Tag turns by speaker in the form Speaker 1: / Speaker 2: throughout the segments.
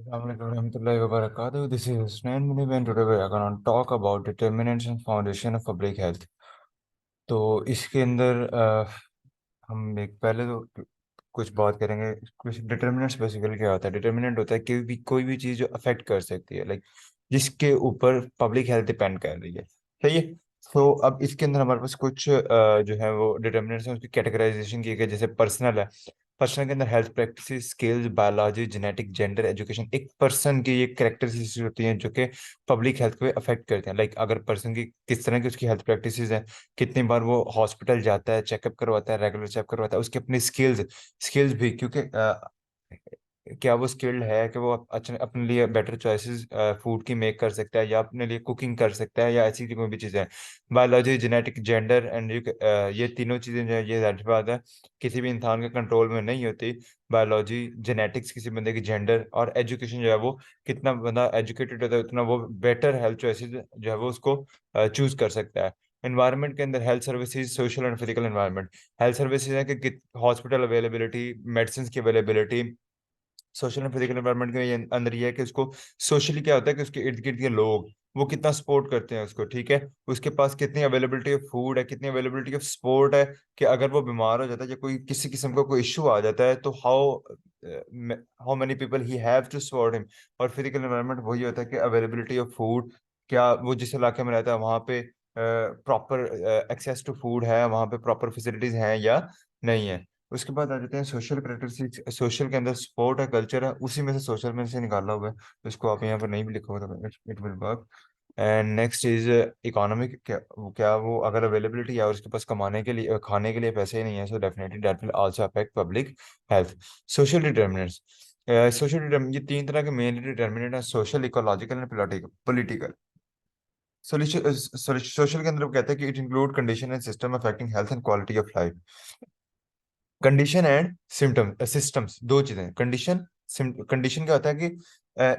Speaker 1: Assalamualaikum warahmatullahi wabarakatuh. This is Husnain Munib and today we are going to talk about determinants and foundation of public health. तो इसके अंदर हम एक पहले तो कुछ बात करेंगे। कुछ डिटर्मिनेंट्स बेसिकली क्या होता है। डिटर्मिनेंट होता है कि भी कोई भी चीज़ जो अफेक्ट कर सकती है, लाइक जिसके ऊपर पब्लिक हेल्थ डिपेंड कर रही है। सही है। तो अब इसके अंदर हमारे पास कुछ जो है वो डिटर्मिनेंट्स हैं, उसकी कैटेगराइजेशन की गई। जैसे पर्सनल है। पर्सन के अंदर health practices, skills, biology, genetic, gender, education, एक पर्सन की ये कैरेक्टरिस्टिक्स होती हैं जो कि पब्लिक हेल्थ को अफेक्ट करते हैं। लाइक अगर पर्सन की किस तरह की उसकी हेल्थ प्रैक्टिसेस हैं, कितनी बार वो हॉस्पिटल जाता है, चेकअप करवाता है, रेगुलर चेकअप करवाता है, उसकी अपनी स्किल्स स्किल्स भी, क्योंकि क्या वो स्किल्ड है कि वो अच्छा अपने लिए बेटर चॉइसेस फूड की मेक कर सकता है, या अपने लिए कुकिंग कर सकता है, या ऐसी कोई भी चीज़ें। बायोलॉजी, जेनेटिक, जेंडर एंड ये तीनों चीज़ें जो है, ये जाहिर सी बात है किसी भी इंसान के कंट्रोल में नहीं होती। बायोलॉजी, जेनेटिक्स किसी बंदे की, जेंडर और एजुकेशन जो है वो कितना बंदा एजुकेटेड होता है उतना वो बेटर हेल्थ चॉइसेस जो है वो उसको चूज कर सकता है। एनवायरनमेंट के अंदर health services, social and physical environment. Health services है कि हॉस्पिटल अवेलेबिलिटी, मेडिसिन की availability. Social and physical environment के अंदर ये है कि उसको सोशली क्या होता है कि उसके इर्द गिर्द के लोग वो कितना सपोर्ट करते हैं उसको, ठीक है। उसके पास कितनी अवेलेबिलिटी ऑफ फूड है, कितनी अवेलेबिलिटी ऑफ सपोर्ट है, कि अगर वो बीमार हो जाता है या कोई किसी किस्म का कोई इशू आ जाता है तो how many people he have to support him. और फिजिकल एनवायरनमेंट वही होता है कि अवेलेबिलिटी ऑफ फूड, क्या वो जिस इलाके में रहता है वहाँ पे प्रॉपर एक्सेस टू फूड है, वहाँ पे प्रॉपर फैसिलिटीज हैं या नहीं है। उसके बाद आ जाते हैं सोशल करेक्टरिस्टिक्स। सोशल के अंदर स्पोर्ट है, कल्चर है, उसी में से सोशल में से निकाला हुआ है, तो इसको आप यहाँ पर नहीं भी लिखोगे तो it will work. And next is economic. क्या वो अगर अवेलेबिलिटी है और उसके पास कमाने के लिए खाने के लिए पैसे ही नहीं है, so definitely that will also affect public health. Social determinants. Social determinant, ये तीन तरह के मेन डिटर्मिनेंट है: social, ecological and political. Social के अंदर वो कहते हैं कि it include condition and system affecting health and quality of life. Condition and symptom systems, दो चीजें। कंडीशन क्या होता है कि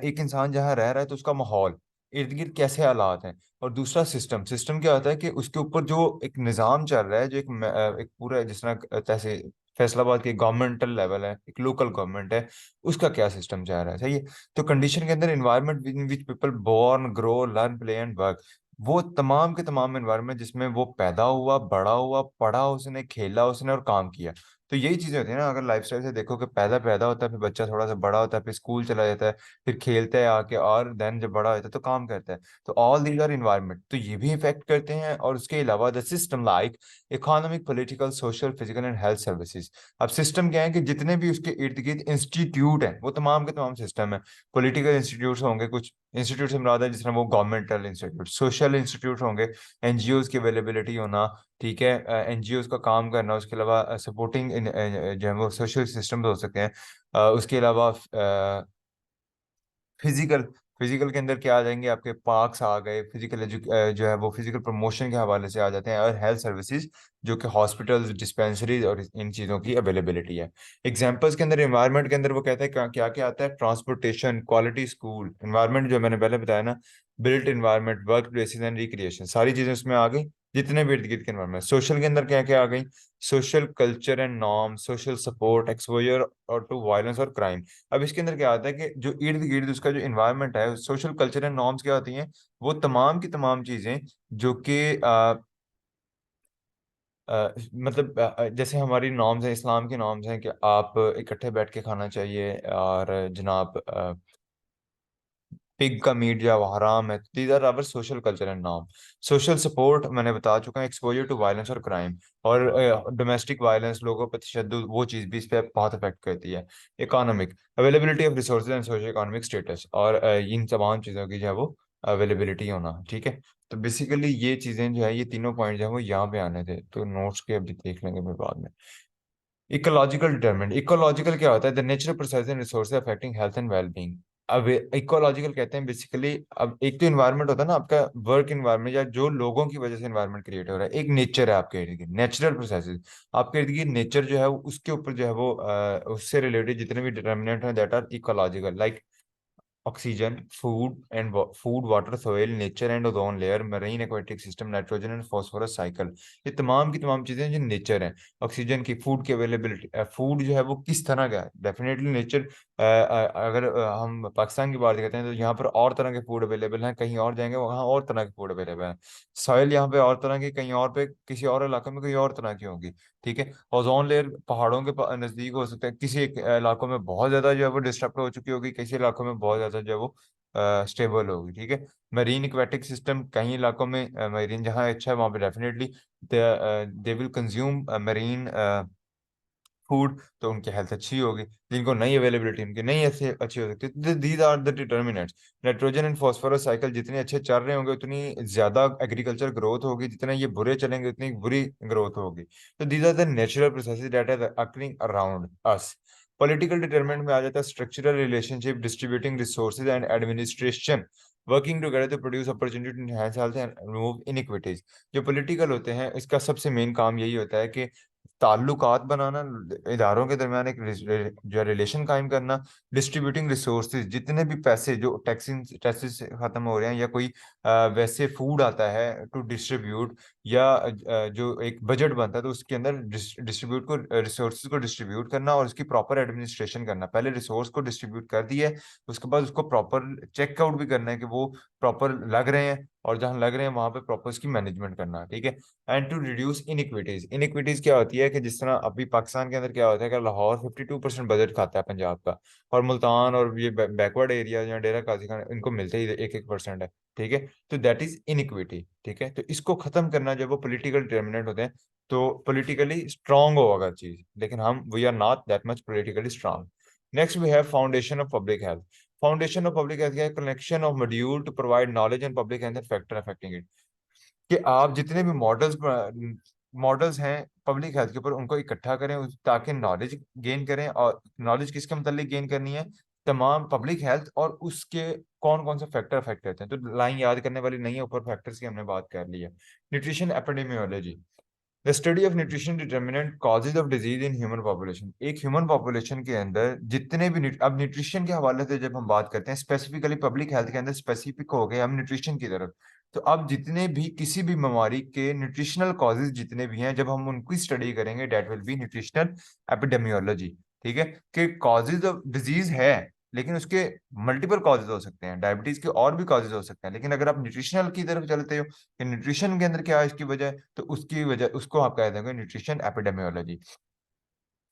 Speaker 1: एक इंसान जहाँ रह रहा है तो उसका माहौल, इर्द गिर्द कैसे हालात हैं। और दूसरा सिस्टम। सिस्टम क्या होता है कि उसके ऊपर जो एक निज़ाम चल रहा है, जो एक पूरा जिस तरह जैसे फैसलाबाद की गवर्नमेंटल लेवल है, एक लोकल गवर्नमेंट है, उसका क्या सिस्टम चल रहा है। सही है। तो कंडीशन के अंदर environment in which people born, grow, learn, play and work. वो तमाम के तमाम इन्वायरमेंट जिसमें वो पैदा हुआ, बड़ा हुआ, पढ़ा उसने, खेला उसने और काम किया। तो यही चीजें होती है ना। अगर लाइफस्टाइल से देखो कि पैदा पैदा होता है, फिर बच्चा थोड़ा सा बड़ा होता है, फिर स्कूल चला जाता है, फिर खेलता है आके, और देन जब बड़ा होता है तो काम करता है। तो ऑल दीज आर इन्वायरमेंट, तो ये भी इफेक्ट करते हैं। और उसके अलावा the system like economic, political, social, physical and health services. अब सिस्टम क्या है कि जितने भी उसके इर्द गिर्द इंस्टीट्यूट हैं वो तमाम के तमाम सिस्टम है। पॉलिटिकल इंस्टीट्यूट होंगे, कुछ इंस्टीट्यूट से मुराद है जिस तरह वो गवर्नमेंटल इंस्टीट्यूट। सोशल इंस्टीट्यूट होंगे, एनजीओज की अवेलेबिलिटी होना, ठीक है, एनजीओज का काम करना। उसके अलावा सपोर्टिंग जो है वो सोशल सिस्टम हो सकते हैं। उसके अलावा फिजिकल फिजिकल के अंदर क्या आ जाएंगे, आपके पार्क्स आ गए। फिजिकल जो है वो फिजिकल प्रमोशन के हवाले से आ जाते हैं। और हेल्थ सर्विसेज जो कि हॉस्पिटल्स, डिस्पेंसरीज और इन चीज़ों की अवेलेबिलिटी है। एग्जांपल्स के अंदर एनवायरनमेंट के अंदर वो कहता है क्या क्या क्या आता है: ट्रांसपोर्टेशन, क्वालिटी स्कूल। एनवायरनमेंट जो मैंने पहले बताया ना, built environment, work places and recreation, सारी चीज़ें उसमें आ गई, जितने भी इर्द गिर्द के एनवायरनमेंट। सोशल के अंदर क्या क्या आ गई: social, culture and norm, social support, exposure और टू वायलेंस और क्राइम। अब इसके अंदर क्या आता है कि जो इर्द गिर्द उसका जो इन्वायरमेंट है, सोशल, कल्चर एंड नॉर्म्स क्या होती हैं, वो तमाम की तमाम चीजें जो कि मतलब जैसे हमारी नॉर्म्स हैं, इस्लाम की नॉर्म्स हैं कि आप इकट्ठे बैठ के खाना चाहिए, और जनाब पिग का मीट जो है वो हराम है। These are our social, culture and norm. Social support मैंने बता चुका हूँ, एक्सपोजर टू वायलेंस और क्राइम। और डोमेस्टिक वायलेंस, लोगों पर तशद्दुद, वो चीज़ भी इस पर बहुत अफेक्ट करती है। Economic, availability of resources and social economic status. और इन तमाम चीज़ों की जो है वो अवेलेबिलिटी होना, ठीक है। तो बेसिकली ये चीज़ें जो है, ये तीनों पॉइंट जो है वो यहाँ पे आने थे, तो नोट्स के अभी देख लेंगे मैं बाद में। Ecological determinant. इकोलॉजिकल क्या होता है: the natural process and resource affecting health and wellbeing. अब इकोलॉजिकल कहते हैं बेसिकली, अब एक तो इन्वायरमेंट होता है ना आपका, वर्क इन्वायरमेंट, या जो लोगों की वजह से इन्वायरमेंट क्रिएट हो रहा है। एक नेचर है आपके इर्द गिर्द, नेचुरल प्रोसेसेस। आपके इर्द गिर्द नेचर जो है उसके ऊपर जो है वो उससे रिलेटेड जितने भी डिटर्मिनेंट हैं that are ecological, like oxygen, food, water, soil, nature and ozone layer, marine aquatic system, nitrogen and phosphorus cycle. ये तमाम की तमाम चीजें जो नेचर हैं। ऑक्सीजन की, फूड की अवेलेबिलिटी, फूड जो है वो किस तरह का है, डेफिनेटली नेचर अगर हम पाकिस्तान की बात करते हैं तो यहाँ पर और तरह के फूड अवेलेबल हैं, कहीं और जाएंगे वहाँ और तरह के फूड अवेलेबल हैं। सॉइल यहाँ पे और तरह की, कहीं और पे किसी और इलाके में कोई और तरह की होगी। ठीक है, ओजोन लेयर पहाड़ों के नजदीक हो सकता है, किसी एक इलाकों में बहुत ज्यादा जो है वो डिस्टर्ब हो चुकी होगी, किसी इलाकों में बहुत ज्यादा जो है वो स्टेबल होगी। ठीक है, मरीन एक्वेटिक सिस्टम, कई इलाकों में मरीन जहाँ अच्छा है वहाँ पे definitely they will consume marine food, तो उनकी हेल्थ अच्छी होगी। जिनको नहीं अवेलेबिलिटी, उनकी नहीं ऐसे अच्छी हो सकती। These are the determinants. Nitrogen and phosphorus cycle जितने अच्छे चल रहे होंगे उतनी ज्यादा एग्रीकल्चर ग्रोथ होगी, जितने ये बुरे चलेंगे उतनी बुरी ग्रोथ होगी। तो these are the natural processes that are occurring around us. Political determinant में आ जाता है structural relationship, distributing resources and administration working together to produce opportunity to enhance health and remove inequities. जो पॉलिटिकल होते हैं इसका सबसे मेन काम यही होता है कि ताल्लुकात बनाना, इदारों के दरमियान एक जो रिलेशन कायम करना, डिस्ट्रीब्यूटिंग रिसोर्सेज, जितने भी पैसे जो टैक्सेस से खत्म हो रहे हैं या कोई वैसे फूड आता है टू डिस्ट्रीब्यूट, या जो एक बजट बनता है तो उसके अंदर डिस्ट्रीब्यूट को रिसोर्सेज को डिस्ट्रीब्यूट करना और उसकी प्रॉपर एडमिनिस्ट्रेशन करना। पहले रिसोर्स को डिस्ट्रीब्यूट कर दिया है, उसके बाद उसको प्रॉपर चेकआउट भी करना है कि वो प्रॉपर लग रहे हैं, और जहां लग रहे हैं वहां पे प्रॉपर उसकी मैनेजमेंट करना। ठीक है, एंड टू रिड्यूस इनइक्विटीज। इनइक्विटीज क्या होती है कि जिस तरह अभी पाकिस्तान के अंदर क्या होता है कि लाहौर 52% बजट खाता है पंजाब का, और मुल्तान और ये बैकवर्ड एरिया या डेरा गाजी खान इनको मिलते ही 1-1% है। ठीक है, तो दैट इज इनइक्विटी। ठीक है, तो इसको खत्म करना जब वो पॉलिटिकल डिटर्मिनेंट होते हैं तो पॉलिटिकली स्ट्रांग होगा चीज, लेकिन हम we are not that much politically strong. Next we have foundation of public health. Foundation of public health क्या है? Collection of module to provide knowledge and public health factor affecting it. कि आप जितने भी मॉडल्स हैं public health के ऊपर उनको इकट्ठा करें ताकि नॉलेज गेन करें। और नॉलेज किसके मतलब गेन करनी है? तमाम पब्लिक हेल्थ और उसके कौन कौन से फैक्टर अफेक्ट करते हैं। तो लाइन याद करने वाली नहीं है, ऊपर फैक्टर्स की हमने बात कर ली है। Nutrition epidemiology, the study of nutrition determinant causes of disease in human population. एक ह्यूमन पॉपुलेशन के अंदर जितने भी अब न्यूट्रिशन के हवाले से जब हम बात करते हैं स्पेसिफिकली पब्लिक हेल्थ के अंदर, स्पेसिफिक हो गए हम न्यूट्रिशन की तरफ, तो अब जितने भी किसी भी बीमारी के न्यूट्रिशनल कॉजेज जितने भी हैं, जब हम उनकी स्टडी करेंगे that will be nutritional epidemiology. ठीक है, कि कॉजेज ऑफ डिजीज है, लेकिन उसके मल्टीपल कॉजेज हो सकते हैं, डायबिटीज के और भी कॉजेज हो सकते हैं, लेकिन अगर आप न्यूट्रिशनल की तरफ चलते हो कि न्यूट्रिशन के अंदर क्या है इसकी वजह, तो उसकी वजह उसको आप कह देंगे nutrition epidemiology.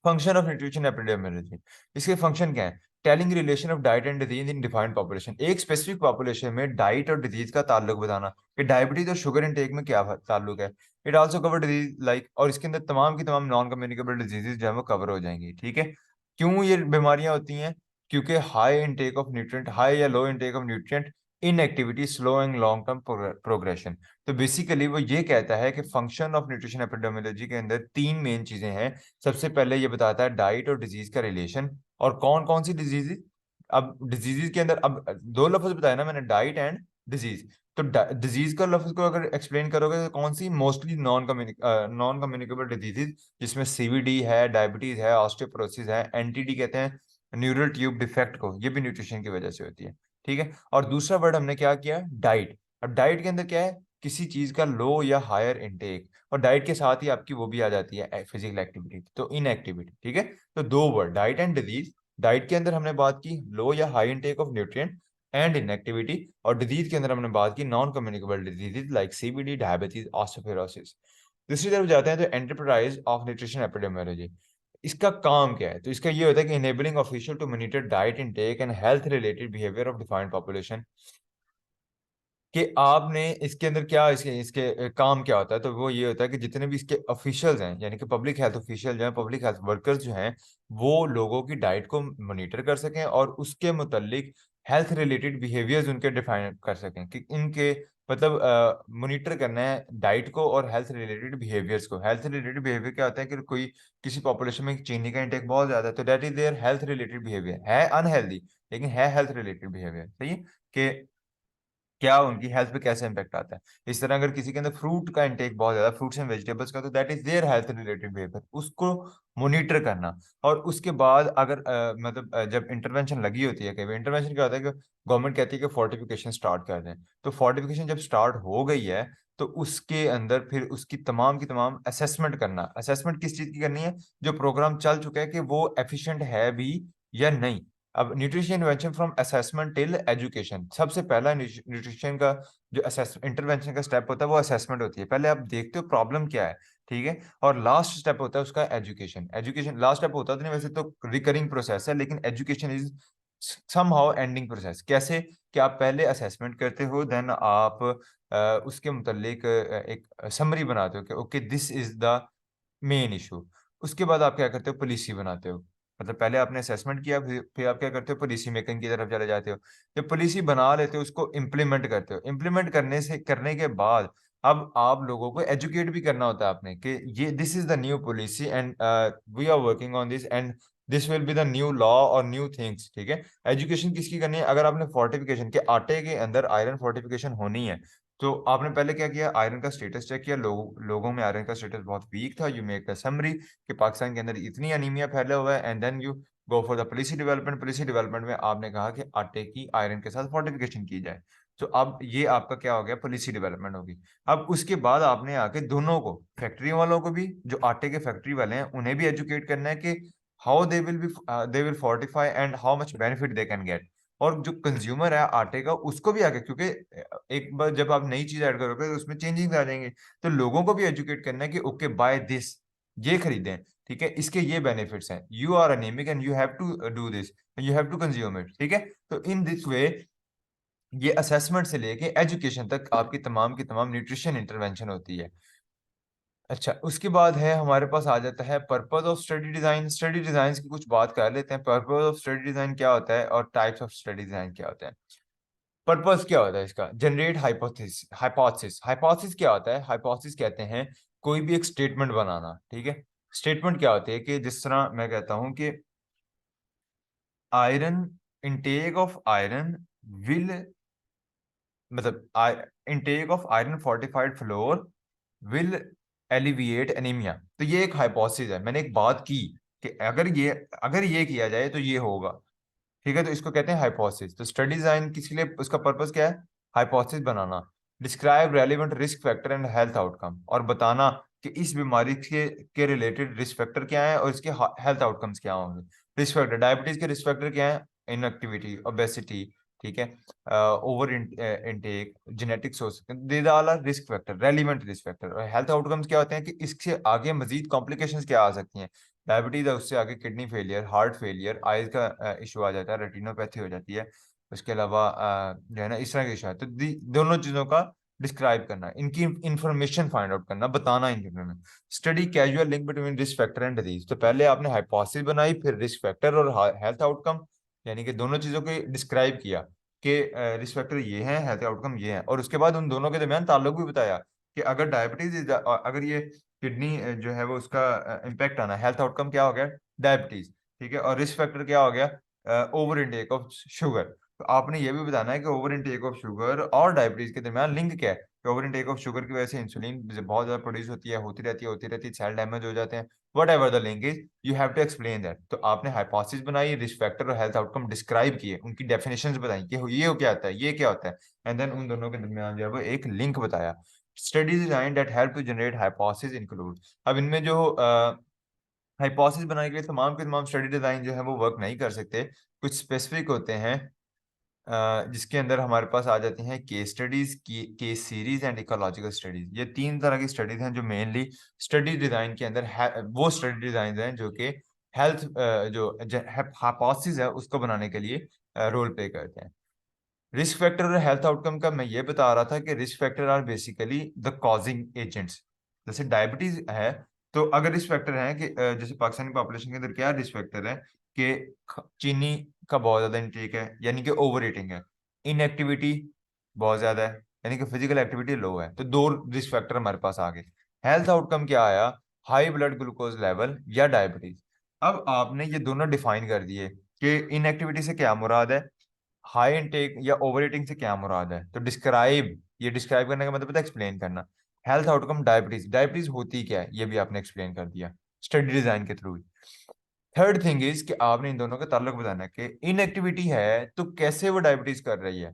Speaker 1: Function of nutrition epidemiology, इसके फंक्शन क्या है? Telling relation of diet and disease in defined population. एक स्पेसिफिक पॉपुलेशन में डाइट और डिजीज का ताल्लुक बताना कि डायबिटीज और शुगर इनटेक में क्या ताल्लुक है। It also cover disease like, और इसके अंदर तमाम की तमाम नॉन कम्युनिकेबल डिजीजेज जो है वो कवर हो जाएंगी। ठीक है, क्यों ये बीमारियां होती हैं? क्योंकि high intake of nutrient, high या low intake of nutrient, inactivity, slow and long term progression. तो बेसिकली वो ये कहता है कि फंक्शन ऑफ न्यूट्रिशन एपिडेमियोलॉजी के अंदर तीन मेन चीजें हैं। सबसे पहले ये बताता है डाइट और डिजीज का रिलेशन, और कौन कौन सी डिजीज। अब डिजीज के अंदर अब दो लफ्ज बताया ना मैंने, डाइट एंड डिजीज। तो डिजीज का लफ्ज को अगर एक्सप्लेन करोगे तो कौन सी? मोस्टली नॉन कम्युनिकेबल डिजीजेज, जिसमें सीवीडी है, डायबिटीज है, ऑस्टियोपोरोसिस है, एनटीडी कहते हैं न्यूरल ट्यूब डिफेक्ट को, ये भी न्यूट्रिशन की वजह से होती है। ठीक है, और दूसरा वर्ड हमने क्या किया? डाइट। अब डाइट के अंदर क्या है? किसी चीज का लो या हायर इनटेक, और डाइट के साथ ही आपकी वो भी आ जाती है फिजिकल एक्टिविटी, तो इनएक्टिविटी। ठीक है, तो दो word diet and disease. Diet के अंदर हमने बात की लो या high intake of nutrient and inactivity, और डिजीज के अंदर हमने बात की non communicable disease like CBD, diabetes, osteoporosis. दूसरी तरफ जाते हैं तो एंटरप्राइज ऑफ न्यूट्रिशन एपिडेमियोलॉजी। इसका काम क्या है? तो इसका ये होता है कि enabling official to monitor diet intake and health related behaviour of defined population. कि आपने इसके अंदर क्या, इसके इसके काम क्या होता है? तो वो ये होता है कि जितने भी इसके ऑफिशियल्स हैं, यानी कि पब्लिक हेल्थ ऑफिशियल जो हैं, पब्लिक हेल्थ वर्कर्स जो हैं, वो लोगों की डाइट को मॉनिटर कर सकें और उसके मुतल्लिक हेल्थ रिलेटेड बिहेवियर्स उनके डिफाइन कर सकें कि इनके मतलब मॉनिटर करना है डाइट को और हेल्थ रिलेटेड बिहेवियर्स को। हेल्थ रिलेटेड बिहेवियर क्या होता है कि कोई किसी पॉपुलेशन में चीनी का इंटेक बहुत ज्यादा है, तो that is their health related behaviour, है अनहेल्दी लेकिन है हेल्थ रिलेटेड बिहेवियर। सही है कि क्या उनकी हेल्थ पे कैसे इंपैक्ट आता है। इस तरह अगर किसी के अंदर फ्रूट का इंटेक बहुत ज्यादा, फ्रूट्स एंड वेजिटेबल्स का, तो that is their health related behaviour, उसको मॉनिटर करना। और उसके बाद अगर जब इंटरवेंशन लगी होती है, कई इंटरवेंशन क्या होता है कि गवर्नमेंट कहती है कि फोर्टिफिकेशन स्टार्ट कर दें, तो फोर्टिफिकेशन जब स्टार्ट हो गई है तो उसके अंदर फिर उसकी तमाम की तमाम असेसमेंट करना। असेसमेंट किस चीज की करनी है? जो प्रोग्राम चल चुका है कि वो एफिशिएंट है भी या नहीं। अब nutrition intervention from assessment till education, सबसे पहला न्यूट्रिशन का जो असेस इंटरवेंशन का स्टेप होता है वो असेसमेंट होती है। पहले आप देखते हो प्रॉब्लम क्या है, ठीक है, और लास्ट स्टेप होता है उसका एजुकेशन। एजुकेशन लास्ट स्टेप होता तो नहीं, वैसे तो रिकरिंग प्रोसेस है, लेकिन education is somehow ending process. कैसे कि आप पहले असेसमेंट करते हो, देन आप उसके मुतालिक एक समरी बनाते हो कि okay this is the main issue. उसके बाद आप क्या करते हो, पॉलिसी बनाते हो। मतलब पहले आपने असेसमेंट किया, फिर आप क्या करते हो, पॉलिसी मेकिंग की तरफ चले जाते हो। जब पॉलिसी बना लेते हो, उसको इम्प्लीमेंट करते हो। इम्प्लीमेंट करने के बाद अब आप लोगों को एजुकेट भी करना होता है आपने कि ये this is the new policy and we are working on this and this will be the new law और न्यू थिंग्स, ठीक है। एजुकेशन किसकी करनी है? अगर आपने फोर्टिफिकेशन के आटे के अंदर आयरन फोर्टिफिकेशन होनी है, तो आपने पहले क्या किया, आयरन का स्टेटस चेक किया। लोगों में आयरन का स्टेटस बहुत वीक था। यू मेक अ समरी कि पाकिस्तान के अंदर इतनी अनीमिया फैला हुआ है, and then you go for the policy development. Policy development में आपने कहा कि आटे की आयरन के साथ फोर्टिफिकेशन की जाए। तो अब ये आपका क्या हो गया, पॉलिसी डेवलपमेंट होगी। अब उसके बाद आपने आके दोनों को, फैक्ट्री वालों को भी, जो आटे के फैक्ट्री वाले हैं उन्हें भी एजुकेट करना है कि how they will fortify and how much benefit they can get. और जो कंज्यूमर है आटे का, उसको भी आगे, क्योंकि एक बार जब आप नई चीज ऐड करोगे तो उसमें चेंजिंग आ जाएंगे। तो लोगों को भी एजुकेट करना है कि ओके बाय दिस, ये खरीदें, ठीक है, इसके ये बेनिफिट्स हैं, you are anaemic and you have to do this, you have to consume it, ठीक है। तो इन दिस वे ये असेसमेंट से लेके एजुकेशन तक आपकी तमाम की तमाम न्यूट्रिशन इंटरवेंशन होती है। अच्छा, उसके बाद है हमारे पास आ जाता है purpose of study design. Study design की कुछ बात कर लेते हैं। पर्पस ऑफ स्टडी डिजाइन क्या होता है और टाइप्स ऑफ स्टडी डिजाइन क्या होता है। पर्पस क्या होता है इसका? Generate hypothesis. हाइपोथेसिस हाइपोथेसिस क्या होता है? हाइपोथेसिस कहते हैं कोई भी एक स्टेटमेंट बनाना, ठीक है। स्टेटमेंट क्या होती है कि जिस तरह मैं कहता हूं कि iron, intake of iron will, मतलब intake of iron fortified flour will alleviate anaemia. तो ये एक हाइपोथेसिस है, मैंने एक बात की कि अगर ये किया जाए तो ये होगा, ठीक है। तो इसको कहते हैं हाइपोथेसिस। तो स्टडी डिजाइन किसके लिए, उसका पर्पस क्या है? Hypothesis banana. Describe relevant risk factor and health outcome, और बताना कि इस बीमारी के रिलेटेड रिस्क फैक्टर क्या है और इसके हेल्थ आउटकम्स क्या होंगे। रिस्क फैक्टर, डायबिटीज के रिस्क फैक्टर क्या है? इनएक्टिविटी, ओबेसिटी, ठीक है, ओवर इनटेक, जेनेटिक्स हो सकते हैं। They all are risk factor, relevant risk factor. और हेल्थ आउटकम्स क्या होते हैं कि इससे आगे मजीद कॉम्प्लिकेशंस क्या आ सकती हैं। डायबिटीज है, उससे आगे kidney failure, heart failure, eyes का इशू आ जाता है, रेटिनोपैथी हो जाती है। उसके अलावा जो है ना इस तरह के इशू है। तो दोनों चीजों का डिस्क्राइब करना, इनकी इंफॉर्मेशन फाइंड आउट करना, बताना इन चीजों में। Study casual link between risk factor and disease. तो पहले आपने हाइपोथेसिस बनाई, फिर रिस्क फैक्टर और हेल्थ आउटकम, यानी कि दोनों चीजों को डिस्क्राइब किया कि रिस्क फैक्टर ये हैं, हेल्थ आउटकम ये हैं, और उसके बाद उन दोनों के दरमियान ताल्लुक भी बताया कि अगर डायबिटीज, अगर ये किडनी जो है वो उसका इम्पैक्ट आना, हेल्थ आउटकम क्या हो गया? डायबिटीज, ठीक है। और रिस्क फैक्टर क्या हो गया? Over intake of sugar. तो आपने ये भी बताना है कि ओवर इनटेक ऑफ शुगर और डायबिटीज के दरमियान लिंक क्या है, कि ओवर इनटेक ऑफ शुगर की वजह से इंसुलिन बहुत ज्यादा प्रोड्यूस होती है, होती रहती है, सेल डैमेज हो जाते हैं। Whatever the link is, you have to explain that. तो आपने हाइपोथेसिस बनाई, रिस्क फैक्टर और हेल्थ आउटकम डिस्क्राइब किए, उनकी डेफिनेशंस बताई कि ये हो क्या आता है, ये क्या होता है, एंड देन उन दोनों के दरमियान जो है वो एक लिंक बताया। Study design that help to generate hypothesis include. अब इनमें जो हाइपोथेसिस बनाने के लिए तमाम के तमाम स्टडी डिजाइन जो है वो वर्क नहीं कर सकते। कुछ स्पेसिफिक होते हैं जिसके अंदर हमारे पास आ जाती हैं case studies, case series and ecological studies. ये तीन तरह की स्टडीज हैं जो मेनली स्टडी डिजाइन के अंदर वो स्टडी डिजाइन हैं जो कि हेल्थ जो हाइपोथेसिस है उसको बनाने के लिए रोल प्ले करते हैं। रिस्क फैक्टर और हेल्थ आउटकम का मैं ये बता रहा था कि risk factor are basically the causing agents. जैसे डायबिटीज है, तो अगर रिस्क फैक्टर है कि जैसे पाकिस्तानी पॉपुलेशन के अंदर क्या रिस्क फैक्टर है कि चीनी का बहुत ज्यादा इंटेक है, यानी कि ओवर ईटिंग है। इनएक्टिविटी बहुत ज्यादा है, यानी कि फिजिकल एक्टिविटी लो है। तो दो रिस्क फैक्टर हमारे पास आ गए। हेल्थ आउटकम क्या आया? हाई ब्लड ग्लूकोज लेवल या डायबिटीज। अब आपने ये दोनों डिफाइन कर दिए कि इनएक्टिविटी से क्या मुराद है, हाई इनटेक या ओवर ईटिंग से क्या मुराद है। तो डिस्क्राइब, ये डिस्क्राइब करने का मतलब होता है एक्सप्लेन करना। हेल्थ आउटकम, डायबिटीज, डायबिटीज होती क्या है ये भी आपने एक्सप्लेन कर दिया स्टडी डिजाइन के थ्रू। थर्ड थिंग इज कि आपने इन दोनों का ताल्लुक बताना है कि इनएक्टिविटी है तो कैसे वो डायबिटीज कर रही है,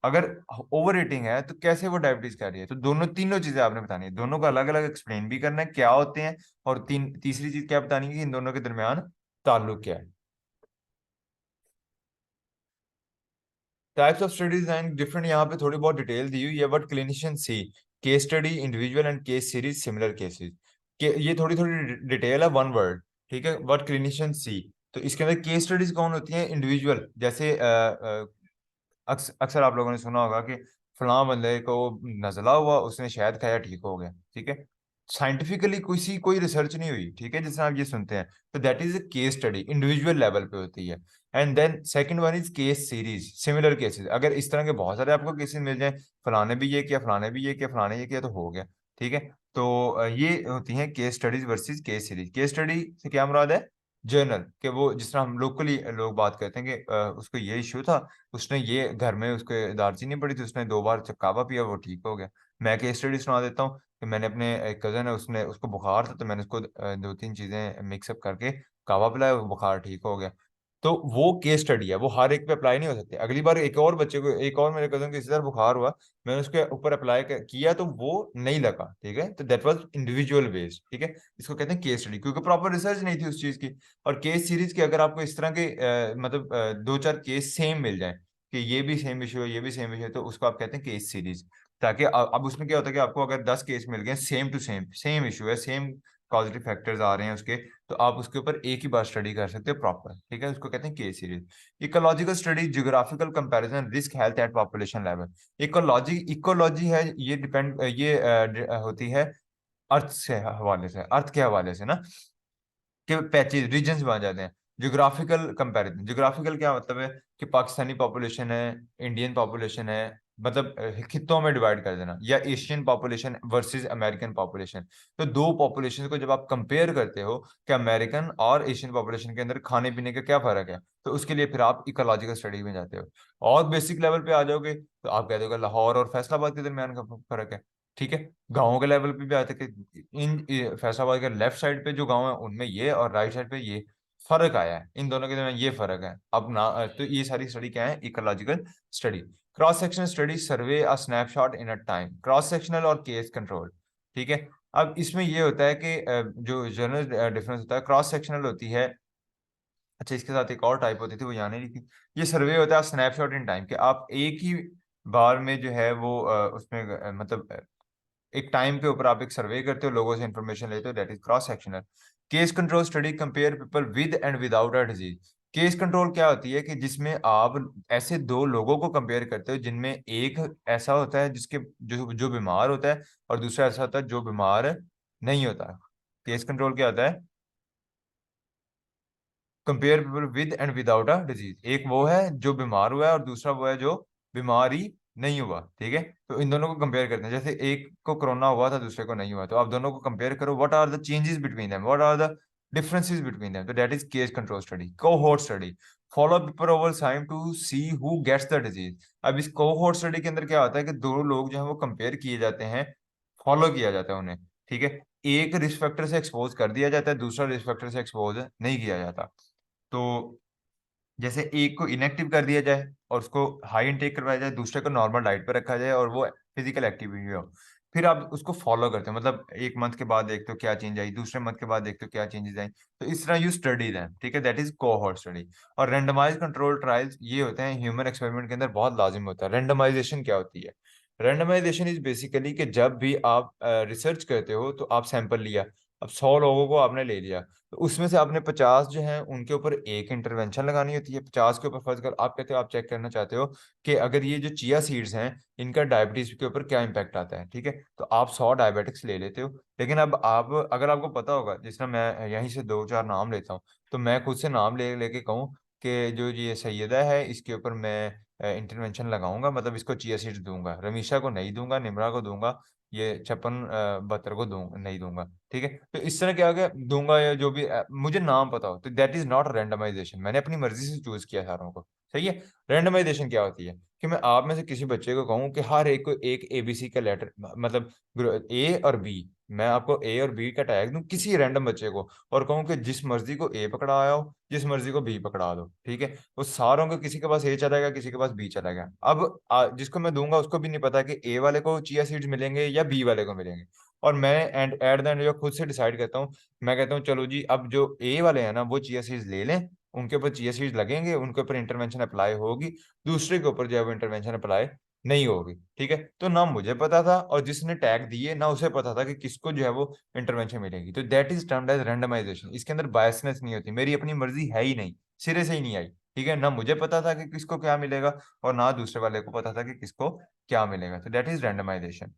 Speaker 1: अगर ओवर ईटिंग है तो कैसे वो डायबिटीज कर रही है। तो दोनों तीनों चीजें आपने बतानी है, दोनों का अलग अलग एक्सप्लेन भी करना है क्या होते हैं, और तीसरी चीज क्या बतानी है कि इन दोनों के दरमियान ताल्लुक क्या है। Types of studies and different, यहाँ पे थोड़ी बहुत डिटेल दी हुई है। What clinician see, case study, individual and case series, similar cases. के ये थोड़ी थोड़ी डिटेल है, वन वर्ड, ठीक है। व्हाट क्लिनिशियन सी, तो इसके अंदर केस स्टडीज कौन होती हैं? इंडिविजुअल, जैसे अक्सर आप लोगों ने सुना होगा कि फलां बंदे को नजला हुआ, उसने शहद खाया, ठीक हो गया, ठीक है। साइंटिफिकली कोई रिसर्च नहीं हुई, ठीक है, जिसमें आप ये सुनते हैं। तो that is a case study, individual level पे होती है। And then second one is case series, similar cases. अगर इस तरह के बहुत सारे आपको केसेस मिल जाए, फलाने भी ये किया, फलाने भी ये किया, फलाने ये किया, तो हो गया, ठीक है। तो ये होती है case studies versus case series. Case study से क्या मुराद है? जर्नल के, वो जिस तरह हम लोकली लोग बात करते हैं कि उसको ये इश्यू था, उसने ये घर में उसके दालचीनी पड़ी थी, उसने 2 बार कावा पिया, वो ठीक हो गया। मैं केस स्टडी सुना देता हूँ कि मैंने अपने एक कजन है, उसने उसको बुखार था, तो मैंने उसको 2-3 चीजें मिक्सअप करके कावा पिलाया, वो बुखार ठीक हो गया। तो वो केस स्टडी है, वो हर एक पे अप्लाई नहीं हो सकती। अगली बार एक और बच्चे को, एक और मेरे कजन को इसी तरह बुखार हुआ, मैंने उसके ऊपर अप्लाई किया, तो वो नहीं लगा, ठीक है। तो दैट वाज इंडिविजुअल बेस्ड, ठीक है। इसको कहते हैं केस स्टडी, क्योंकि प्रॉपर रिसर्च नहीं थी उस चीज की। और केस सीरीज की, अगर आपको इस तरह के मतलब 2-4 केस सेम मिल जाए कि ये भी सेम इशू है, ये भी सेम इशू है, तो उसको आप कहते हैं केस सीरीज। ताकि अब उसमें क्या होता है कि आपको अगर 10 केस मिल गए same to same, same issue है, सेम पॉजिटिव फैक्टर्स आ रहे हैं उसके, तो आप उसके ऊपर एक ही बार स्टडी कर सकते हो प्रॉपर, ठीक है। उसको कहते हैं case series. Ecological study, geographical comparison, risk, health at population level. Ecology है, ये डिपेंड, होती है अर्थ से हवाले से, अर्थ के हवाले से ना, के पैचेज, रीजन्स बन जाते हैं। ज्योग्राफिकल कंपैरिजन, ज्योग्राफिकल क्या मतलब है कि पाकिस्तानी पॉपुलेशन है, इंडियन पॉपुलेशन है, मतलब खित्तों में डिवाइड कर देना, या Asian population versus American population. तो दो पॉपुलेशन को जब आप कंपेयर करते हो कि अमेरिकन और एशियन पॉपुलेशन के अंदर खाने पीने का क्या फर्क है, तो उसके लिए फिर आप इकोलॉजिकल स्टडी में जाते हो। और बेसिक लेवल पे आ जाओगे तो आप कहते हो लाहौर और फैसलाबाद के दरमियान का फर्क है, ठीक है। गाँव के लेवल पे भी आते कि फैसलाबाद के लेफ्ट साइड पे जो गांव है उनमें ये, और राइट साइड पे ये फर्क आया है, इन दोनों के दरमियान ये फर्क है। अब ना तो ये सारी स्टडी क्या है? Ecological study. Cross sectional study, survey a snapshot in a time, cross sectional और केस कंट्रोल, ठीक है। अब इसमें ये होता है कि जो जनरल डिफरेंस होता है, क्रॉस सेक्शनल होती है। अच्छा, इसके साथ एक और टाइप होती थी, वो यहाँ नहीं लिखी। ये सर्वे होता है स्नैपशॉट इन टाइम, कि आप एक ही बार में जो है वो उसमें मतलब एक टाइम के ऊपर आप एक सर्वे करते हो, लोगों से इंफॉर्मेशन लेते हो, that is cross sectional. Case control study, compare people with and without a disease. Case control क्या होती है कि जिसमें आप ऐसे दो लोगों को कंपेयर करते हो जिनमें एक ऐसा होता है जिसके जो जो बीमार होता है, और दूसरा ऐसा होता है जो बीमार नहीं होता। केस कंट्रोल क्या होता है? Compare people with and without a disease. एक वो है जो बीमार हुआ है, और दूसरा वो है जो बीमार ही नहीं हुआ, ठीक है। तो इन दोनों को कंपेयर करते हैं, जैसे एक को कोरोना हुआ था, दूसरे को नहीं हुआ, तो आप दोनों को कंपेयर करो, what are the changes between them, what are the differences between them, तो that is case control study. Cohort study, follow people over time to see who gets the disease. अब इस कोहोर्ट स्टडी के अंदर क्या होता है कि दो लोग जो है वो कंपेयर किए जाते हैं, फॉलो किया जाता है उन्हें, ठीक है। एक रिस्क फैक्टर से एक्सपोज कर दिया जाता है, दूसरा रिस्क फैक्टर से एक्सपोज नहीं किया जाता। तो जैसे एक को इनएक्टिव कर दिया जाए और उसको हाई इनटेक करवाया जाए, दूसरे को नॉर्मल डाइट पर रखा जाए और वो फिजिकल एक्टिविटी हो, फिर आप उसको फॉलो करते हो, मतलब एक मंथ के बाद देखते हो क्या चेंज आई, दूसरे मंथ के बाद देखते हो क्या चेंजेस आई। तो इस तरह यू स्टडी दैम, ठीक है, दैट इज कोहॉर्ट स्टडी। और रेंडमाइज कंट्रोल ट्रायल्स ये होते हैं ह्यूमन एक्सपेरिमेंट के अंदर बहुत लाजिम होता है। रेंडमाइजेशन क्या होती है? रेंडमाइजेशन इज बेसिकली कि जब भी आप रिसर्च करते हो तो आप सैंपल लिया, अब 100 लोगों को आपने ले लिया, तो उसमें से आपने 50 जो है उनके ऊपर एक इंटरवेंशन लगानी होती है। 50 के ऊपर फर्ज कर आप कहते हो, आप चेक करना चाहते हो कि अगर ये जो चिया सीड्स हैं इनका डायबिटीज के ऊपर क्या इंपैक्ट आता है, ठीक है। तो आप 100 डायबिटिक्स ले लेते हो। लेकिन अब आप, अगर आपको पता होगा, जिस तरह मैं यहीं से 2-4 नाम लेता हूँ, तो मैं खुद से नाम ले लेके कहूँ कि जो ये सैयदा है इसके ऊपर मैं इंटरवेंशन लगाऊंगा, मतलब इसको चिया सीड्स दूंगा, रमीशा को नहीं दूंगा, निमरा को दूंगा, ये 56 72 को नहीं दूंगा, ठीक है। तो इस तरह क्या हो गया, दूंगा या जो भी मुझे नाम पता हो, तो दैट इज नॉट रेंडमाइजेशन, मैंने अपनी मर्जी से चूज किया सारों को, सही है। रेंडमाइजेशन क्या होती है कि मैं आप में से किसी बच्चे को कहूँ कि हर एक को एक एबीसी का लेटर, मतलब ए और बी, मैं आपको ए और बी का टैग दूं किसी रैंडम बच्चे को, और कहूँ कि जिस मर्जी को ए पकड़ा आया हो, जिस मर्जी को बी पकड़ा दो, ठीक है। वो सारों को, किसी के पास ए चला गया, किसी के पास बी चला गया। अब जिसको मैं दूंगा उसको भी नहीं पता कि ए वाले को चिया सीड्स मिलेंगे या बी वाले को मिलेंगे। और मैं एंड एट द एंड जो खुद से डिसाइड करता हूँ, मैं कहता हूँ चलो जी, अब जो ए वाले हैं ना वो चिया सीड्स ले लें, उनके ऊपर चिया सीड्स लगेंगे, उनके ऊपर इंटरवेंशन अप्लाई होगी, दूसरे के ऊपर जो है वो इंटरवेंशन अप्लाई नहीं होगी। ठीक है, तो ना मुझे पता था और जिसने टैग दिए ना उसे पता था कि किसको जो है वो इंटरवेंशन मिलेगी। तो that is termed as randomisation. इसके अंदर बायसनेस नहीं होती, मेरी अपनी मर्जी है ही नहीं, सिरे से ही नहीं आई। ठीक है, ना मुझे पता था कि किसको क्या मिलेगा और ना दूसरे वाले को पता था कि किसको क्या मिलेगा। तो दैट इज रैंडमाइजेशन।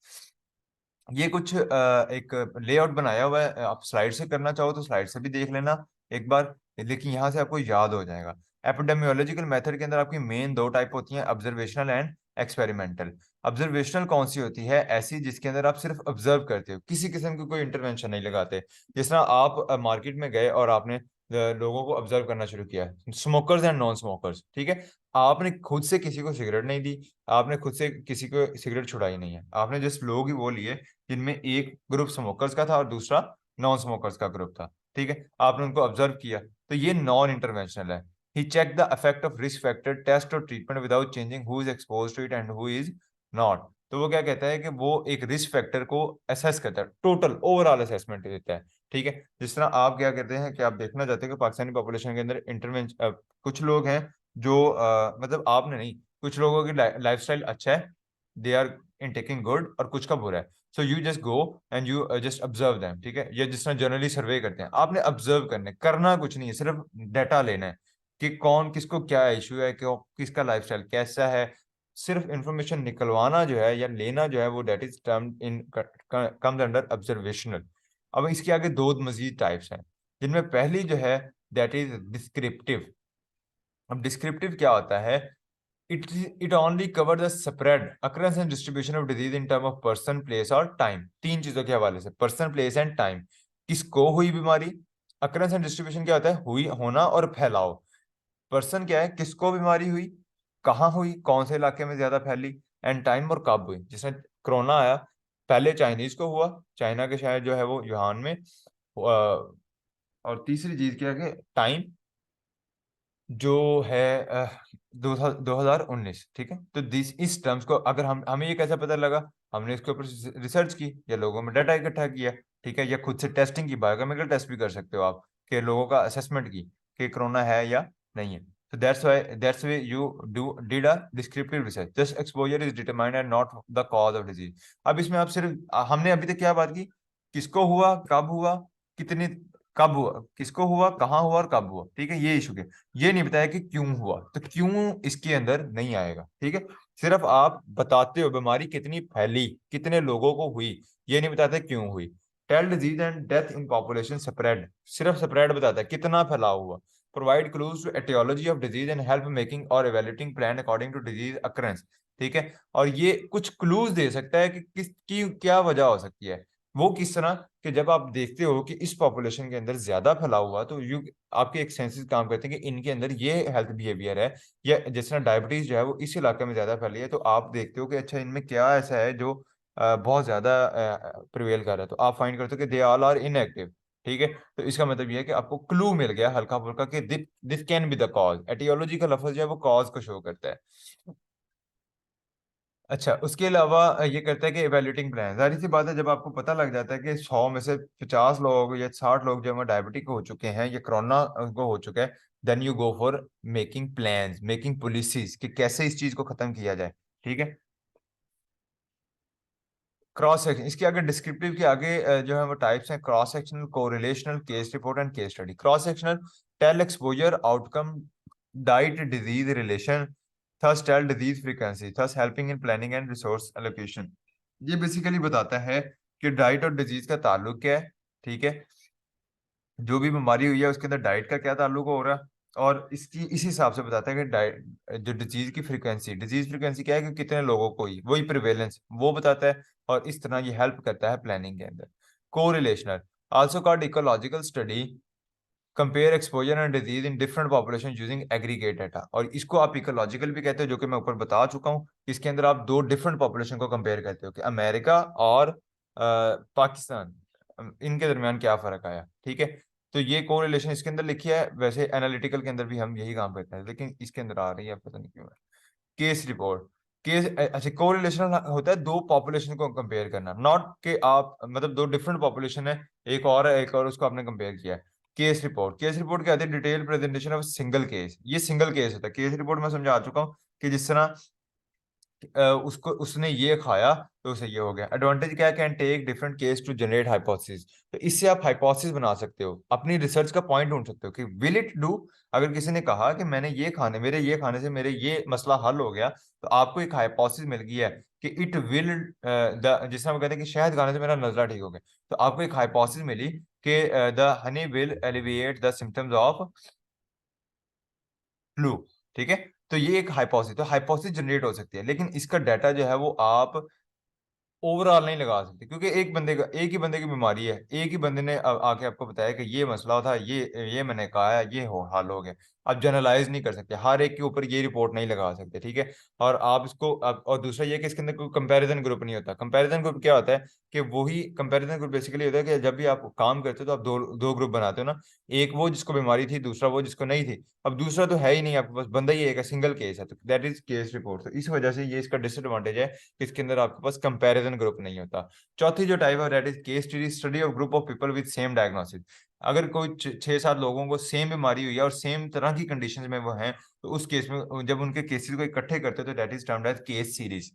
Speaker 1: ये कुछ एक लेआउट बनाया हुआ है, आप स्लाइड से करना चाहो तो स्लाइड से भी देख लेना एक बार, लेकिन यहाँ से आपको याद हो जाएगा। एपिडेमियोलॉजिकल मेथड के अंदर आपकी मेन दो टाइप होती हैं, ऑब्जर्वेशनल एंड एक्सपेरिमेंटल। ऑब्जर्वेशनल कौन सी होती है? ऐसी जिसके अंदर आप सिर्फ ऑब्जर्व करते हो, किसी किस्म की कोई इंटरवेंशन नहीं लगाते। जिस तरह आप मार्केट में गए और आपने लोगों को ऑब्जर्व करना शुरू किया, स्मोकर्स एंड नॉन स्मोकर्स, ठीक है, आपने खुद से किसी को सिगरेट नहीं दी, आपने खुद से किसी को सिगरेट छुड़ाई नहीं है, आपने जस्ट लोग ही वो लिए जिनमें एक ग्रुप स्मोकर्स का था और दूसरा नॉन स्मोकर्स का ग्रुप था। ठीक है, आपने उनको ऑब्जर्व किया, तो ये नॉन इंटरवेंशनल है। He check the effect of risk factor test और treatment without changing who is expose to it and who is not. तो वो क्या कहता है कि वो एक रिस्क फैक्टर को असेस करता है, टोटल ओवरऑल असेसमेंट देता है। ठीक है, जिस तरह आप क्या करते हैं कि आप देखना चाहते हैं कि पाकिस्तानी पॉपुलेशन के अंदर इंटरवेंशन, कुछ लोग हैं जो मतलब आपने नहीं, कुछ लोगों की लाइफस्टाइल अच्छा है, they are in taking good, और कुछ का बुरा है। So you just go and you just observe them. ठीक है, ये जिस तरह जनरली सर्वे करते हैं, आपने ऑब्जर्व करने, करना कुछ नहीं है, सिर्फ डाटा लेना है कि कौन किसको क्या इशू है, क्यों, किसका लाइफस्टाइल कैसा है। सिर्फ इंफॉर्मेशन निकलवाना जो है या लेना जो है वो that is term in comes under observational. अब इसके आगे दो मजीद टाइप्स हैं, जिनमें पहली जो है दैट इज डिस्क्रिप्टिव। अब डिस्क्रिप्टिव क्या होता है? It only cover the spread, occurrence and distribution of disease in term of person, place और टाइम। तीन चीजों के हवाले से, पर्सन, प्लेस एंड टाइम। किसको हुई बीमारी, अकरेंस एंड डिस्ट्रीब्यूशन क्या होता है? हुई, होना और फैलाव। पर्सन क्या है? किसको बीमारी हुई, कहाँ हुई, कौन से इलाके में ज्यादा फैली, एंड टाइम, और कब हुई। जिसमें कोरोना आया, पहले चाइनीज को हुआ, चाइना के शायद जो है वो यूहान में, और तीसरी चीज क्या है कि टाइम जो है 2019। ठीक है, तो दिस इस टर्म्स को अगर हम, हमें ये कैसे पता लगा? हमने इसके ऊपर रिसर्च की या लोगों में डाटा इकट्ठा किया। ठीक है, या खुद से टेस्टिंग की, बायोकेमिकल टेस्ट भी कर सकते हो आप, कि लोगों का असेसमेंट की कि कोरोना है या नहीं है। तो that's way you do did a descriptive research, just exposure is determined and not the cause of disease. अब इसमें आप सिर्फ, हमने अभी तक क्या बात की? किसको हुआ, कब हुआ, कितनी, कब हुआ, किसको हुआ, कहाँ हुआ और कब हुआ। ठीक है, ये इशू के, ये नहीं बताया कि क्यों हुआ, तो क्यों इसके अंदर नहीं आएगा। ठीक है, सिर्फ आप बताते हो बीमारी कितनी फैली, कितने लोगों को हुई, ये नहीं बताते क्यों हुई। Tell disease and death in population spread, सिर्फ स्प्रेड बताता है कितना फैलाव हुआ। Provide clues to aetiology of disease and help making और evaluating plan according to disease occurrence. ठीक है, और ये कुछ क्लूज दे सकता है कि किस की क्या वजह हो सकती है। वो किस तरह, कि जब आप देखते हो कि इस पॉपुलेशन के अंदर ज्यादा फैलाव हुआ, तो यू आपके एक सेंसेस काम करते हैं कि इनके अंदर ये हेल्थ बिहेवियर है, या जिस तरह डायबिटीज जो है वो इस इलाके में ज्यादा फैली है, तो आप देखते हो कि अच्छा इनमें क्या ऐसा है जो बहुत ज्यादा प्रिवेल कर रहा है, तो आप फाइंड करते हो कि दे ऑल आर इनएक्टिव। ठीक है, तो इसका मतलब ये है कि आपको क्लू मिल गया हल्का फुल्का कि this can be the cause. Aetiology का लफ्ज जो है वो कॉज को शो करता है। अच्छा, उसके अलावा ये करता है कि इवेल्युएटिंग प्लान, जाहिर सी बात है जब आपको पता लग जाता है कि 100 में से 50 लोग या 60 लोग जो है डायबिटिक हो चुके हैं या कोरोना को हो चुका है, then you go for making plans, making policies कि कैसे इस चीज को खत्म किया जाए। ठीक है, क्रॉस सेक्शन, इसके आगे डिस्क्रिप्टिव के आगे जो है वो टाइप्स हैं, cross sectional, correlational, case report and case study. Cross sectional, tell exposure outcome, diet disease relation, thus tell disease frequency, thus helping in planning and resource allocation. ये basically बताता है कि डाइट और डिजीज का ताल्लुक क्या है। ठीक है, जो भी बीमारी हुई है उसके अंदर डाइट का क्या ताल्लुक हो रहा है, और इसकी इसी हिसाब से बताता है कि डाइट, जो डिजीज की फ्रीक्वेंसी, डिजीज फ्रीक्वेंसी क्या है कि कितने लोगों को हुई, वही प्रिवेलेंस वो बताता है, और इस तरह ये हेल्प करता है प्लानिंग के अंदर। Correlational, also called ecological study, compare exposure and disease in different population using aggregate data. और इसको आप इकोलॉजिकल भी कहते हो, जो कि मैं ऊपर बता चुका हूँ। इसके अंदर आप दो डिफरेंट पॉपुलेशन को कंपेयर करते हो कि अमेरिका और पाकिस्तान, इनके दरमियान क्या फर्क आया। ठीक है, तो ये कोरिलेशन इसके अंदर लिखी है, वैसे एनालिटिकल के अंदर भी हम यही काम करते हैं, लेकिन इसके अंदर आ रही है, पता नहीं क्यों है। केस रिपोर्ट, केस, अच्छा, कोरिलेशन होता है दो पॉपुलेशन को कंपेयर करना, नॉट कि आप मतलब दो डिफरेंट पॉपुलेशन है, एक और है, एक और, उसको आपने कंपेयर किया है। केस रिपोर्ट क्या होती है? Detail presentation of single case. ये सिंगल केस होता है। केस रिपोर्ट में समझा चुका हूँ कि जिस तरह उसको उसने ये खाया तो उसे ये हो गया। एडवांटेज क्या है? Can take different case to generate hypothesis. तो इससे आप हाइपोथेसिस बना सकते हो, अपनी रिसर्च का पॉइंट ढूंढ सकते हो कि विल इट डू। अगर किसी ने कहा कि मेरे ये खाने से मेरे ये मसला हल हो गया, तो आपको एक हाइपोथेसिस मिल गई है कि इट विल द, जिस तरह हम कहते हैं कि शहद खाने से मेरा नजला ठीक हो गया, तो आपको एक हाइपोथेसिस मिली कि the honey will alleviate the symptoms of flu. ठीक है। तो ये एक हाइपोथेसिस, तो हाइपोथेसिस जनरेट हो सकती है, लेकिन इसका डाटा जो है वो आप ओवरऑल नहीं लगा सकते, क्योंकि एक ही बंदे की बीमारी है, एक ही बंदे ने आके आपको बताया कि ये मसला था, ये मैंने कहा है, ये हाल हो गया। आप जनरलाइज नहीं कर सकते, हर एक के ऊपर ये रिपोर्ट नहीं लगा सकते। ठीक है। और आप इसको और दूसरा ये कि इसके अंदर कोई कंपैरिजन ग्रुप नहीं होता। कंपैरिजन ग्रुप क्या होता है? कि वही कंपैरिजन ग्रुप बेसिकली होता है कि जब भी आप काम करते हो तो आप दो दो ग्रुप बनाते हो ना। एक वो जिसको बीमारी थी, दूसरा वो जिसको नहीं थी। अब दूसरा तो है ही नहीं आपके पास, बंदा ही एक है, सिंगल केस है, तो दैट इज केस रिपोर्ट। तो इस वजह से ये इसका डिसएडवांटेज है, इसके अंदर आपके पास कंपैरिजन ग्रुप नहीं होता। चौथी जो टाइप है that is case study, study of group of people with same diagnosis. अगर कोई 6-7 लोगों को सेम बीमारी हुई है और सेम तरह की कंडीशन में वो हैं, तो उस केस में जब उनके केसेस को इकट्ठे करते हैं तो that is termed as case series.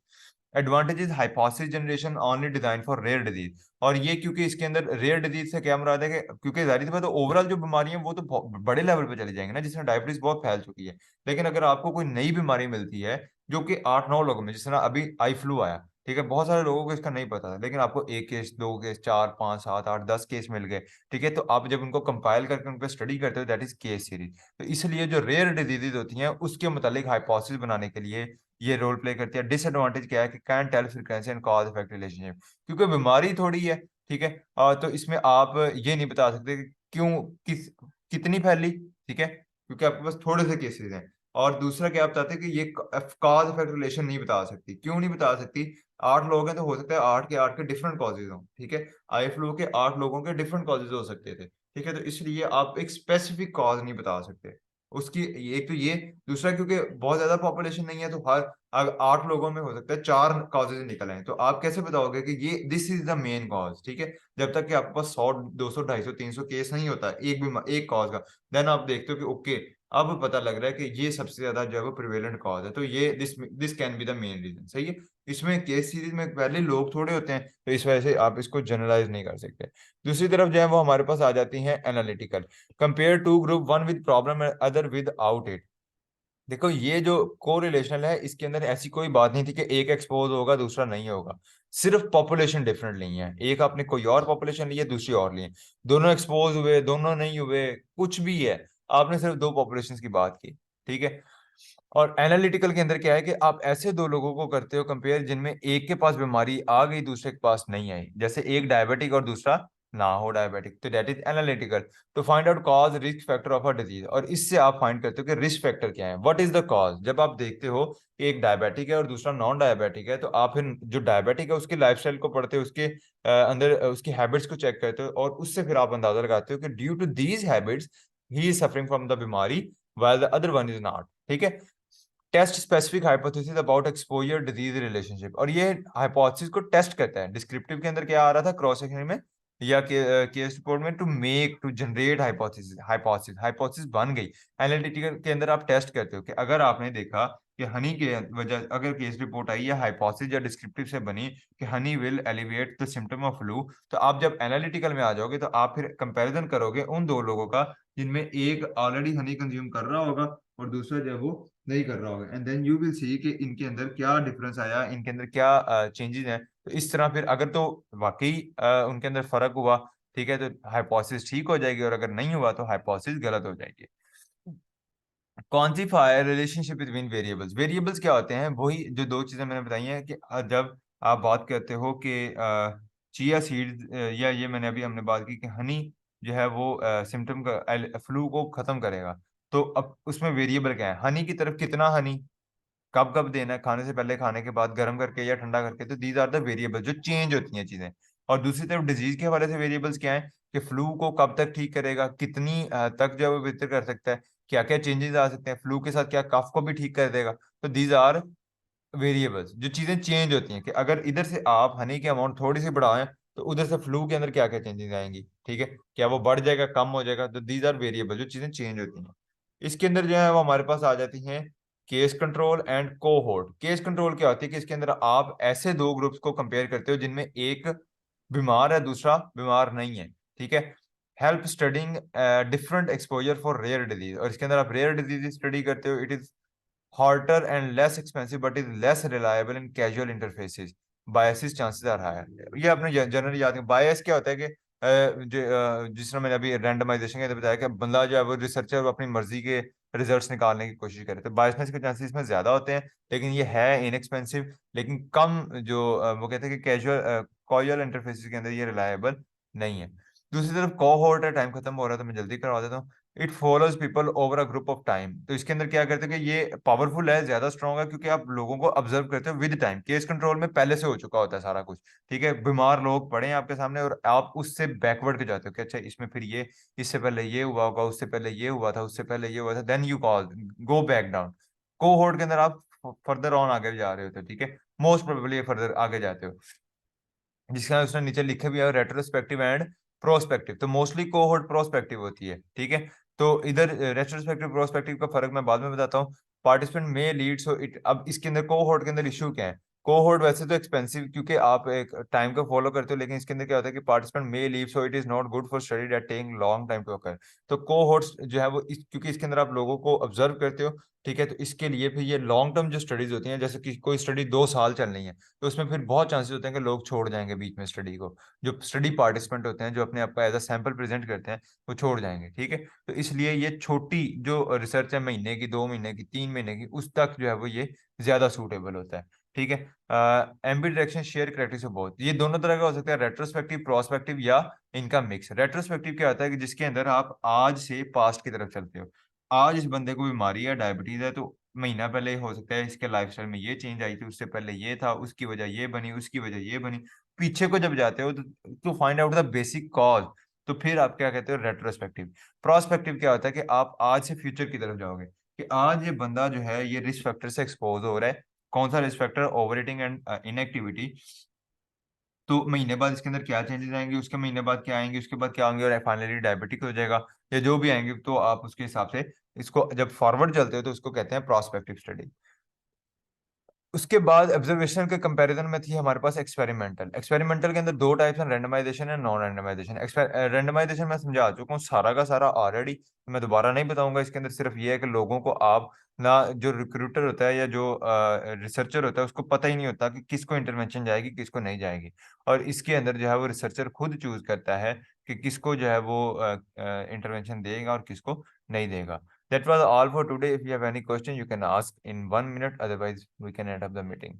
Speaker 1: Advantage is hypothesis generation only design for rare disease. और ये क्योंकि इसके अंदर रेयर डिजीज से क्या मुराद है कि क्योंकि जाहिर सी बात है ओवरऑल जो बीमारियां वो तो बड़े लेवल पे चली जाएंगे ना, जिसमें डायबिटीज बहुत फैल चुकी है। लेकिन अगर आपको कोई नई बीमारी मिलती है जो कि 8-9 लोगों में, जिस तरह अभी आई फ्लू आया, ठीक है, बहुत सारे लोगों को इसका नहीं पता था, लेकिन आपको एक केस, दो केस, 4, 5, 7, 8, 10 केस मिल गए। ठीक है। तो आप जब उनको कंपाइल करके उन पर स्टडी करते हो दैट इज केस सीरीज। तो इसलिए जो रेयर डिजीजेज होती हैं उसके मुतालिक हाइपोथेसिस बनाने के लिए ये रोल प्ले करती है। डिसएडवांटेज क्या है? कि can tell frequency and cause effect relationship, क्योंकि बीमारी थोड़ी है। ठीक है। तो इसमें आप ये नहीं बता सकते कि क्यों, कितनी फैली। ठीक है, क्योंकि आपके पास थोड़े से केसेस हैं। और दूसरा क्या आप बताते हैं कि ये कॉज इफेक्ट रिलेशन नहीं बता सकती। क्यों नहीं बता सकती? 8 लोग हैं तो हो सकता है 8 के डिफरेंट कॉजेज हों। ठीक है। आई फ्लू के 8 लोगों के डिफरेंट कॉजेज हो सकते थे। ठीक है। तो इसलिए आप एक स्पेसिफिक कॉज नहीं बता सकते उसकी। एक तो ये, दूसरा क्योंकि बहुत ज्यादा पॉपुलेशन नहीं है, तो हर 8 लोगों में हो सकता है 4 कॉजेज निकल आए, तो आप कैसे बताओगे कि ये this is the main cause? ठीक है। जब तक कि आपके पास 100, 200, 250, 300 केस नहीं होता एक कॉज का, देन आप देखते हो कि ओके, अब पता लग रहा है कि ये सबसे ज्यादा जो है वो प्रिवेलेंट कॉज है, तो ये this this can be the main reason. सही है। इसमें केस सीरीज में पहले लोग थोड़े होते हैं, तो इस वजह से आप इसको जनरलाइज नहीं कर सकते। दूसरी तरफ जो है वो हमारे पास आ जाती है analytical. Compare two group, one with problem other without it. देखो ये जो को रिलेशनल है, इसके अंदर ऐसी कोई बात नहीं थी कि एक एक्सपोज होगा दूसरा नहीं होगा। सिर्फ पॉपुलेशन डिफरेंट नहीं है, एक आपने कोई और पॉपुलेशन ली है, दूसरी और ली है, दोनों एक्सपोज हुए, दोनों नहीं हुए, कुछ भी है, आपने सिर्फ दो पॉपुलेशन की बात की। ठीक है। और एनालिटिकल के अंदर क्या है कि आप ऐसे दो लोगों को करते हो कंपेयर जिनमें एक के पास बीमारी आ गई दूसरे के पास नहीं आई, जैसे एक डायबिटिक और दूसरा ना हो डायबिटिक, तो that is analytical. To find out cause risk factor of a disease, और इससे आप फाइंड करते हो कि रिस्क फैक्टर क्या है, व्हाट इज द कॉज। जब आप देखते हो कि एक डायबिटिक है और दूसरा नॉन डायबिटिक है, तो आप फिर जो डायबिटिक है उसकी लाइफस्टाइल को पढ़ते हो, उसके अंदर उसकी हैबिट्स को चेक करते हो, और उससे फिर आप अंदाजा लगाते हो कि due to these habits he is suffering from the बीमारी while the other one is not। ठीक है। Test specific hypothesis about exposure disease relationship, और ये हाइपोथेसिस को टेस्ट करता है। डिस्क्रिप्टिव के अंदर क्या आ रहा था, क्रॉस सेक्शन में या केस रिपोर्ट में, टू जनरेट हाइपोथेसिस। हाइपोथेसिस बन गई। एनालिटिकल के अंदर आप टेस्ट करते हो कि अगर आपने देखा कि हनी के वजह, अगर केस रिपोर्ट आई या हाइपोथेसिस या डिस्क्रिप्टिव से बनी कि Honey will alleviate the symptom of flu, तो आप जब एनालिटिकल में आ जाओगे तो आप फिर कंपैरिजन करोगे उन दो लोगों का जिनमें एक ऑलरेडी हनी कंज्यूम कर रहा होगा और दूसरा जो है वो नहीं कर रहा होगा, and then you will see कि इनके अंदर क्या डिफरेंस आया, इनके अंदर क्या चेंजेस हैं। तो इस तरह फिर अगर तो वाकई उनके अंदर फर्क हुआ, ठीक है, तो हाइपोथेसिस ठीक हो जाएगी, और अगर नहीं हुआ तो हाइपोथेसिस गलत हो जाएगी। Quantifier relationship between variables. Variables क्या होते हैं? वही जो दो चीजें मैंने बताई हैं कि जब आप बात करते हो कि चिया सीड, या ये मैंने अभी हमने बात की कि हनी जो है वो सिम्टम का फ्लू को खत्म करेगा, तो अब उसमें वेरिएबल क्या है? हनी की तरफ कितना हनी, कब कब देना है, खाने से पहले, खाने के बाद, गर्म करके या ठंडा करके, तो दीज आर द वेरिएबल जो चेंज होती हैं चीजें। और दूसरी तरफ डिजीज के हवाले से वेरिएबल्स क्या है? कि फ्लू को कब तक ठीक करेगा, कितनी तक जो है वो बेहतर कर सकता है, क्या क्या चेंजेस आ सकते हैं फ्लू के साथ, क्या कफ को भी ठीक कर देगा। तो दीज आर वेरिएबल्स जो चीजें चेंज होती हैं, कि अगर इधर से आप हनी की अमाउंट थोड़ी सी बढ़ाएं तो उधर से फ्लू के अंदर क्या क्या चेंजेस आएंगी, ठीक है, क्या वो बढ़ जाएगा, कम हो जाएगा, तो दीज आर वेरिएबल, जो चीजें चेंज होती हैं। इसके अंदर जो है वो हमारे पास आ जाती हैं case control and cohort. Case control क्या होती है कि इसके अंदर आप ऐसे दो ग्रुप्स को कंपेयर करते हो जिनमें एक बीमार है, दूसरा बीमार नहीं है, ठीक है। Help studying different exposure for rare disease, और इसके अंदर आप रेयर डिजीज स्टडी करते हो। It is shorter and less expensive but is less reliable in casual interfaces, biases chances are higher. ये आपने जनरली याद है। बायस क्या होता है कि जिस तरह मैंने अभी रैंडमाइजेशन के अंदर बताया कि बंदा जो है वो रिसर्चर अपनी मर्जी के रिजल्ट्स निकालने की कोशिश करे, तो बायसनेस के चांसेस इसमें ज्यादा होते हैं। लेकिन ये है इनएक्सपेंसिव, लेकिन कम जो वो कहते हैं कि कैजुअल कॉजुअल इंटरफेसेस के अंदर ये रिलायबल नहीं है। दूसरी तरफ कोहोर्ट है, टाइम खत्म हो रहा है तो मैं जल्दी करवा देता हूँ। It follows people over a group of time, तो इसके अंदर क्या करते हैं कि ये पावरफुल है, ज्यादा स्ट्रॉन्ग है, क्योंकि आप लोगों को ऑब्जर्व करते हो विद टाइम। केस कंट्रोल में पहले से हो चुका होता है सारा कुछ, ठीक है, बीमार लोग पड़े हैं आपके सामने और आप उससे बैकवर्ड के जाते हो कि अच्छा इसमें फिर ये, इससे पहले ये हुआ होगा, उससे पहले ये हुआ था, उससे पहले ये हुआ था, then you call go back down. Cohort के अंदर आप फर्दर ऑन आगे जा रहे होते हो, ठीक है, मोस्ट प्रोबेबली फर्दर आगे जाते हो, जिसका उसने नीचे लिखे भी है रेट्रोस्पेक्टिव एंड प्रोस्पेक्टिव। तो मोस्टली कोहोर्ट प्रोस्पेक्टिव होती है, ठीक है। तो इधर रेट्रोस्पेक्टिव प्रोस्पेक्टिव का फर्क मैं बाद में बताता हूँ। पार्टिसिपेंट में लीड, सो इट, अब इसके अंदर कोहोर्ट के अंदर इशू क्या है। कोहोर्ट वैसे तो एक्सपेंसिव क्योंकि आप एक टाइम को फॉलो करते हो, लेकिन इसके अंदर क्या होता है कि participant may leave, so it is not good for study that taking long time to occur. तो कोहोर्ट्स जो है वो क्योंकि इसके अंदर आप लोगों को ऑब्जर्व करते हो, ठीक है, तो इसके लिए फिर ये लॉन्ग टर्म जो स्टडीज होती हैं, जैसे कि कोई स्टडी 2 साल चल रही है, तो उसमें फिर बहुत चांसेस होते हैं कि लोग छोड़ जाएंगे बीच में स्टडी को। जो स्टडी पार्टिसिपेंट होते हैं, जो अपने आप को एज अ सैंपल प्रेजेंट करते हैं, वो छोड़ जाएंगे, ठीक है। तो इसलिए ये छोटी जो रिसर्च है, महीने की, 2 महीने की, 3 महीने की, उस तक जो है वो ये ज्यादा सूटेबल होता है, ठीक है। एम्बी डायरेक्शन शेयर करेक्टिव बहुत, ये दोनों तरह का हो सकता है, रेट्रोस्पेक्टिव, प्रोस्पेक्टिव, या इनका मिक्स। रेट्रोस्पेक्टिव क्या होता है कि जिसके अंदर आप आज से पास्ट की तरफ चलते हो। आज इस बंदे को बीमारी है, डायबिटीज है, तो महीना पहले हो सकता है इसके लाइफस्टाइल में ये चेंज आई थी, उससे पहले ये था, उसकी वजह ये बनी, उसकी वजह ये बनी। पीछे को जब जाते हो तो find out the basic cause, तो फिर आप क्या कहते हो, रेट्रोस्पेक्टिव। प्रोस्पेक्टिव क्या होता है कि आप आज से फ्यूचर की तरफ जाओगे, कि आज ये बंदा जो है ये रिस्क फैक्टर से एक्सपोज हो रहा है। कौन सा risk factor, over eating and inactivity. तो महीने बाद इसके अंदर क्या चेंजेस आएंगे, उसके महीने बाद क्या आएंगे, उसके बाद क्या आएंगे, और फाइनली डायबिटिक हो जाएगा, या जो भी आएंगे, तो आप उसके हिसाब से इसको जब फॉरवर्ड चलते हो तो उसको कहते हैं प्रोस्पेक्टिव स्टडी। उसके बाद ऑब्जर्वेशन के कंपैरिजन में थी हमारे पास एक्सपेरिमेंटल। एक्सपेरिमेंटल के अंदर दो टाइप्स हैं, रैंडमाइजेशन है, नॉन रैंडमाइजेशन। रैंडमाइजेशन मैं समझा चुका हूँ सारा का सारा ऑलरेडी, मैं दोबारा नहीं बताऊंगा। इसके अंदर सिर्फ ये है कि लोगों को आप ना, जो रिक्रूटर होता है या जो रिसर्चर होता है, उसको पता ही नहीं होता कि किसको इंटरवेंशन जाएगी, किसको नहीं जाएगी। और इसके अंदर जो है वो रिसर्चर खुद चूज करता है कि किसको जो है वो इंटरवेंशन देगा और किसको नहीं देगा। That was all for today. If you have any question, you can ask in 1 minute. Otherwise, we can end up the meeting.